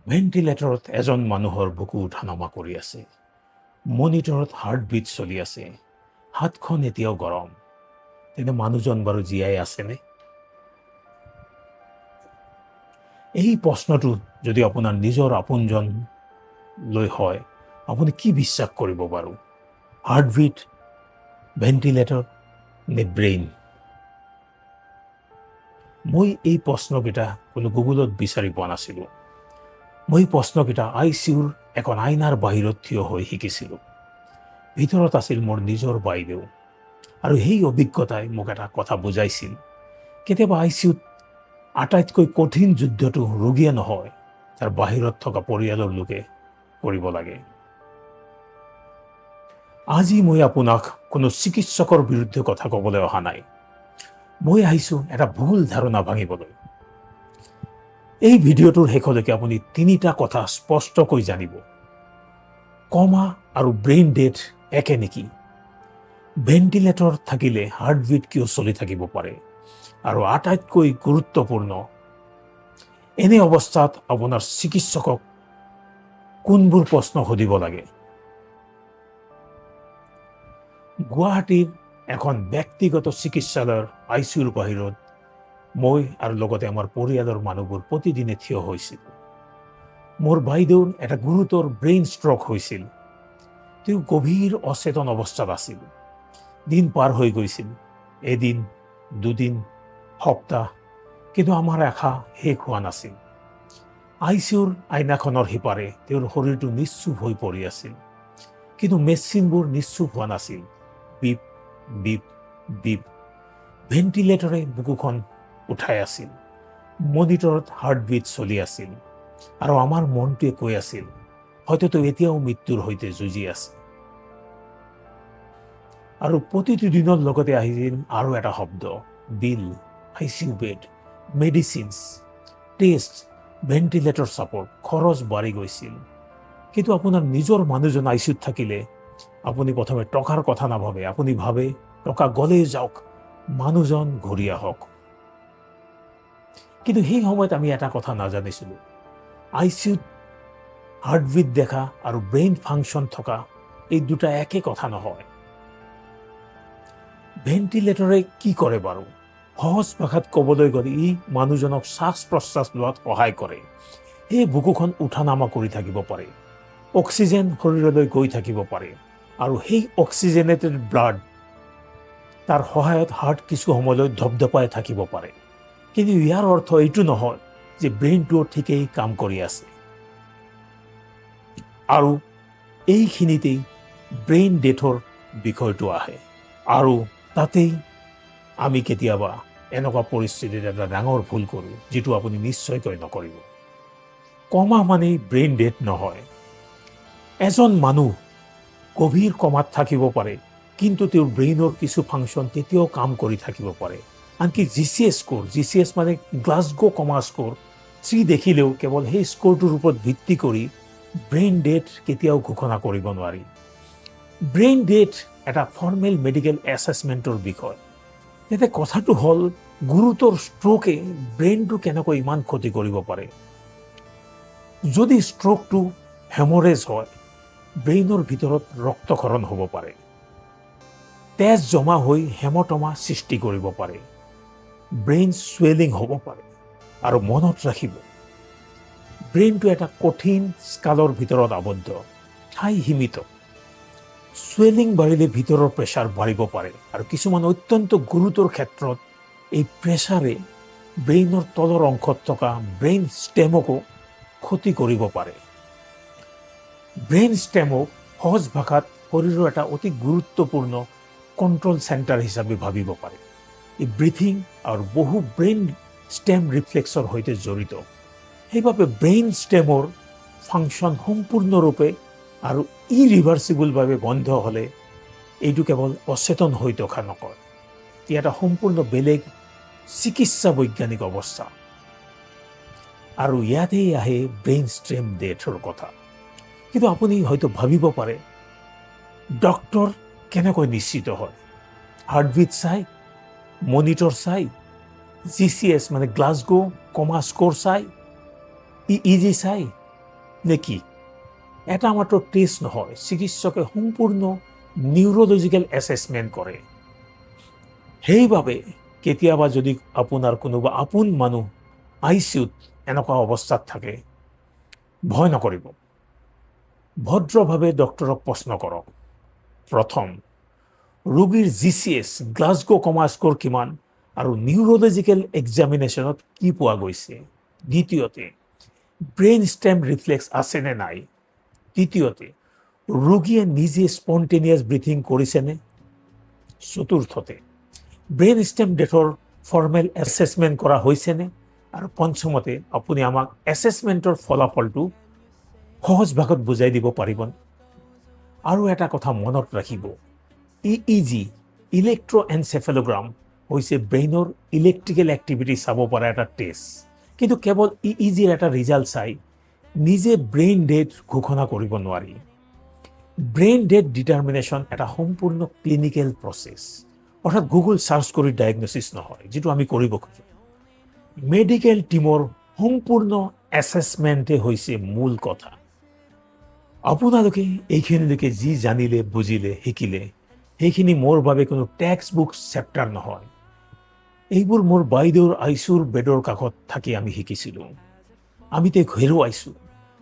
ভেণ্টিলেটৰত এজন মানুহৰ বুকু উঠা নমা কৰি আছে। মনিটৰত হাৰ্টবিট চলি আছে। হাতখন এতিয়াও গৰম। তেনে মানুহজন বাৰু জীয়াই আছেনে? এই প্ৰশ্নটো যদি আপোনাৰ নিজৰ আপোনজন লৈ হয়, আপুনি কি বিশ্বাস কৰিব বাৰু? হাৰ্টবিট, ভেণ্টিলেটৰ নে ব্ৰেইন? মই এই প্ৰশ্নকেইটা কোনো গুগলত বিচাৰি পোৱা নাছিলোঁ। মই প্ৰশ্নকেইটা ICUৰ এখন আইনাৰ বাহিৰত থিয় হৈ শিকিছিলোঁ। ভিতৰত আছিল মোৰ নিজৰ বাইদেউ, আৰু সেই অভিজ্ঞতাই মোক এটা কথা বুজাইছিল। কেতিয়াবা ICUত আটাইতকৈ কঠিন যুদ্ধটো ৰোগীয়ে নহয়, তাৰ বাহিৰত থকা পৰিয়ালৰ লোকে কৰিব লাগে। আজি মই আপোনাক কোনো চিকিৎসকৰ বিৰুদ্ধে কথা ক'বলৈ অহা নাই। মই আহিছোঁ এটা ভুল ধাৰণা ভাঙিবলৈ। এই ভিডিঅ'টোৰ শেষলৈকে আপুনি তিনিটা কথা স্পষ্টকৈ জানিব। কমা আৰু ব্ৰেইন ডেথ একে নেকি? ভেণ্টিলেটৰ থাকিলে হাৰ্টবিট কিয় চলি থাকিব পাৰে? আৰু আটাইতকৈ গুৰুত্বপূৰ্ণ, এনে অৱস্থাত আপোনাৰ চিকিৎসকক কোনবোৰ প্ৰশ্ন সুধিব লাগে? গুৱাহাটীৰ এখন ব্যক্তিগত চিকিৎসালয়ৰ ICUৰ বাহিৰত মই আৰু লগতে আমাৰ পৰিয়ালৰ মানুহবোৰ প্ৰতিদিনে থিয় হৈছিল। মোৰ বাইদেউৰ এটা গুৰুতৰ ব্ৰেইন ষ্ট্ৰক হৈছিল। তেওঁ গভীৰ অচেতন অৱস্থাত আছিল। দিন পাৰ হৈ গৈছিল, এদিন, দুদিন, সপ্তাহ, কিন্তু আমাৰ আশা শেষ হোৱা নাছিল। ICUৰ আইনাখনৰ সিপাৰে তেওঁৰ শৰীৰটো নিশ্চুপ হৈ পৰি আছিল, কিন্তু মেচিনবোৰ নিশ্চুপ হোৱা নাছিল। Beep beep beep. ভেণ্টিলেটৰে বুকুখন উঠাই আছিল। মনিটৰত হাৰ্টবিট চলি আছিল, আৰু আমাৰ মনটোৱে কৈ আছিল, হয়তো এতিয়াও মৃত্যুৰ সৈতে যুঁজি আছে। আৰু প্ৰতিটো দিনৰ লগতে আহিছিল আৰু এটা শব্দ, বিল, ICU bed, medicines, test, ventilator support. খৰচ বাঢ়ি গৈছিল। কিন্তু আপোনাৰ নিজৰ মানুহজন ICUত থাকিলে আপুনি প্ৰথমে টকাৰ কথা নাভাবে। আপুনি ভাবে টকা গলেই যাওক, মানুহজন ঘূৰি আহক। কিন্তু সেই সময়ত আমি এটা কথা নাজানিছিলোঁ, ICUত হাৰ্টবিট দেখা আৰু ব্ৰেইন ফাংচন থকা এই দুটা একে কথা নহয়। ভেণ্টিলেটৰে কি কৰে বাৰু? সহজ ভাষাত ক'বলৈ গ'লে ই মানুহজনক শ্বাস প্ৰশ্বাস লোৱাত সহায় কৰে। সেই বুকুখন উঠা নামা কৰি থাকিব পাৰে। অক্সিজেন শৰীৰলৈ গৈ থাকিব পাৰে, আৰু সেই অক্সিজেনেটেড ব্লাড, তাৰ সহায়ত হাৰ্ট কিছু সময়লৈ ধপধপাই থাকিব পাৰে। কিন্তু ইয়াৰ অৰ্থ এইটো নহয় যে ব্ৰেইনটোও ঠিকেই কাম কৰি আছে। আৰু এইখিনিতেই ব্ৰেইন ডেথৰ বিষয়টো আহে। আৰু তাতেই আমি কেতিয়াবা এনেকুৱা পৰিস্থিতিত এটা ডাঙৰ ভুল কৰোঁ, যিটো আপুনি নিশ্চয়কৈ নকৰিব। কমা মানেই ব্ৰেইন ডেথ নহয়। এজন মানুহ গভীৰ কমাত থাকিব পাৰে, কিন্তু তেওঁৰ ব্ৰেইনৰ কিছু ফাংচন তেতিয়াও কাম কৰি থাকিব পাৰে। আনকি GCS স্ক'ৰ, GCS মানে গ্লাছগো কমা স্ক'ৰ 3 দেখিলেও কেৱল সেই স্ক'ৰটোৰ ওপৰত ভিত্তি কৰি ব্ৰেইন ডেথ কেতিয়াও ঘোষণা কৰিব নোৱাৰি। ব্ৰেইন ডেথ এটা ফৰ্মেল মেডিকেল এছেছমেণ্টৰ বিষয়। তেতিয়া কথাটো হ'ল, গুৰুতৰ ষ্ট্ৰ'কে ব্ৰেইনটো কেনেকৈ ইমান ক্ষতি কৰিব পাৰে? যদি ষ্ট্ৰ'কটো হেমৰেজ হয়, ব্ৰেইনৰ ভিতৰত ৰক্তক্ষৰণ হ'ব পাৰে। তেজ জমা হৈ হেমটমা সৃষ্টি কৰিব পাৰে। ব্ৰেইন চুৱেলিং হ'ব পাৰে। আৰু মনত ৰাখিব, ব্ৰেইনটো এটা কঠিন স্কালৰ ভিতৰত আবদ্ধ, ঠাই সীমিত। চুৱেলিং বাঢ়িলে ভিতৰৰ প্ৰেছাৰ বাঢ়িব পাৰে, আৰু কিছুমান অত্যন্ত গুৰুতৰ ক্ষেত্ৰত এই প্ৰেছাৰে ব্ৰেইনৰ তলৰ অংশত থকা ব্ৰেইন ষ্টেমকো ক্ষতি কৰিব পাৰে। ব্ৰেইন ষ্টেমক সহজ ভাষাত শৰীৰৰ এটা অতি গুৰুত্বপূৰ্ণ কণ্ট্ৰল চেণ্টাৰ হিচাপে ভাবিব পাৰে। এই ব্ৰিথিং আৰু বহু ব্ৰেইন ষ্টেম ৰিফ্লেক্সৰ সৈতে জড়িত। সেইবাবে ব্ৰেইন ষ্টেমৰ ফাংচন সম্পূৰ্ণৰূপে আৰু ইৰিভাৰ্চিবলভাৱে বন্ধ হ'লে এইটো কেৱল অচেতন হৈ থকা নকয়, ই এটা সম্পূৰ্ণ বেলেগ চিকিৎসা বৈজ্ঞানিক অৱস্থা। আৰু ইয়াতেই আহে ব্ৰেইন ষ্টেম ডেথৰ কথা। কিন্তু আপুনি হয়তো ভাবিব পাৰে, ডক্টৰ কেনেকৈ নিশ্চিত হয়? হাৰ্টবিট চাই, মনিটৰ চাই, GCS মানে গ্লাছগো কমা স্ক'ৰ চাই, EEG চাই, নে কি? এটা মাত্ৰ টেষ্ট নহয়, চিকিৎসকে সম্পূৰ্ণ নিউৰলজিকেল এছেছমেণ্ট কৰে। সেইবাবে কেতিয়াবা যদি আপোনাৰ কোনোবা আপোন মানুহ ICUত এনেকুৱা অৱস্থাত থাকে, ভয় নকৰিব। ভদ্ৰভাৱে ডক্টৰক প্ৰশ্ন কৰক। প্ৰথম, ৰোগীৰ GCS গ্লাছগো কমা স্ক'ৰ কিমান আৰু নিউৰলজিকেল এক্সামিনেশ্যনত কি পোৱা গৈছে। দ্বিতীয়তে, ব্ৰেইন ষ্টেম ৰিফ্লেক্স আছে নে নাই। তৃতীয়তে, ৰোগীয়ে নিজে স্পণ্টেনিয়াছ ব্ৰিথিং কৰিছেনে। চতুৰ্থতে, ব্ৰেইন ষ্টেম ডেথৰ ফৰ্মেল এছেছমেণ্ট কৰা হৈছেনে। আৰু পঞ্চমতে, আপুনি আমাক এছেছমেণ্টৰ ফলাফলটো সহজ ভাষাত বুজাই দিব পাৰিবনে। আৰু এটা কথা মনত ৰাখিব, EEG ইলেক্ট্ৰএনচেফেলোগ্ৰাম হৈছে ব্ৰেইনৰ ইলেক্ট্ৰিকেল এক্টিভিটি চাব পৰা এটা টেষ্ট। কিন্তু কেৱল EEGৰ এটা ৰিজাল্ট চাই নিজে ব্ৰেইন ডেথ ঘোষণা কৰিব নোৱাৰি। ব্ৰেইন ডেথ ডিটাৰমিনেশ্যন এটা সম্পূৰ্ণ ক্লিনিকেল প্ৰচেছ, অৰ্থাৎ গুগল চাৰ্চ কৰি ডায়েগনচিছ নহয়, যিটো আমি কৰিব খোজোঁ। মেডিকেল টিমৰ সম্পূৰ্ণ এছেছমেণ্টে হৈছে মূল কথা। আপোনালোকে এইখিনিলৈকে যি জানিলে, বুজিলে, শিকিলে, সেইখিনি মোৰ বাবে কোনো টেক্সট বুক চেপ্টাৰ নহয়। এইবোৰ মোৰ বাইদেউৰ ICUৰ বেডৰ কাষত থাকি আমি শিকিছিলোঁ। আমি তেওঁক হেৰুৱাইছোঁ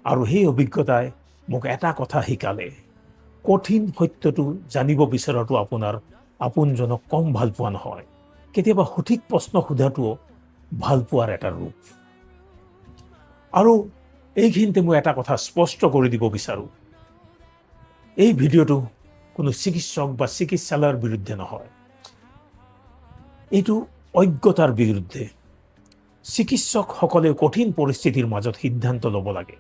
আৰু সেই অভিজ্ঞতাই মোক এটা কথা শিকালে, কঠিন সত্যটো জানিব বিচৰাটো আপোনাৰ আপোনজনক কম ভাল পোৱা নহয়, কেতিয়াবা সঠিক প্ৰশ্ন সোধাটোও ভাল পোৱাৰ এটা ৰূপ। আৰু এইখিনিতে মই এটা কথা স্পষ্ট কৰি দিব বিচাৰোঁ, এই ভিডিঅ'টো কোনো চিকিৎসক বা চিকিৎসালয়ৰ বিৰুদ্ধে নহয়, এইটো অজ্ঞতাৰ বিৰুদ্ধে। চিকিৎসকসকলে কঠিন পৰিস্থিতিৰ মাজত সিদ্ধান্ত ল'ব লাগে,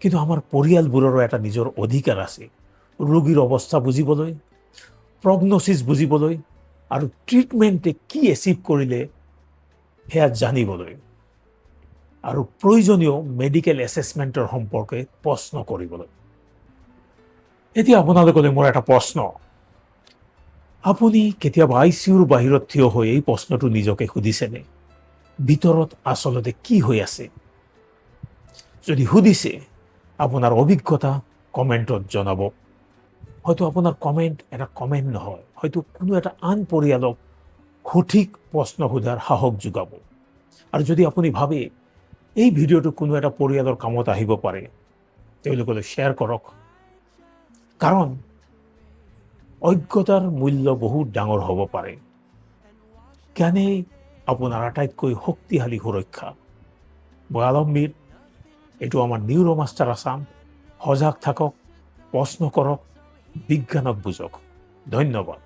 কিন্তু আমাৰ পৰিয়ালবোৰৰো এটা নিজৰ অধিকাৰ আছে ৰোগীৰ অৱস্থা বুজিবলৈ, প্ৰগনচিছ বুজিবলৈ আৰু ট্ৰিটমেণ্টে কি এচিভ কৰিলে সেয়া জানিবলৈ, আৰু প্ৰয়োজনীয় মেডিকেল এছেছমেণ্টৰ সম্পৰ্কে প্ৰশ্ন কৰিবলৈ। এতিয়া আপোনালোকলৈ মোৰ এটা প্ৰশ্ন, আপুনি কেতিয়াবা ICUৰ বাহিৰত থিয় হৈ এই প্ৰশ্নটো নিজকে সুধিছেনে, ভিতৰত আচলতে কি হৈ আছে? যদি সুধিছে, আপোনাৰ অভিজ্ঞতা কমেণ্টত জনাব। হয়তো আপোনাৰ কমেণ্ট এটা কমেণ্ট নহয়, হয়তো কোনো এটা আন পৰিয়ালক সঠিক প্ৰশ্ন সোধাৰ সাহস যোগাব। আৰু যদি আপুনি ভাবে এই ভিডিঅ'টো কোনো এটা পৰিয়ালৰ কামত আহিব পাৰে, তেওঁলোকলৈ শ্বেয়াৰ কৰক। কাৰণ অজ্ঞতাৰ মূল্য বহুত ডাঙৰ হ'ব পাৰে। জ্ঞানেই আপোনাৰ আটাইতকৈ শক্তিশালী সুৰক্ষা। মই আলমগীৰ, এইটো আমাৰ নিউৰোমাষ্টাৰ আছাম। সজাগ থাকক, প্ৰশ্ন কৰক, বিজ্ঞানক বুজক। ধন্যবাদ।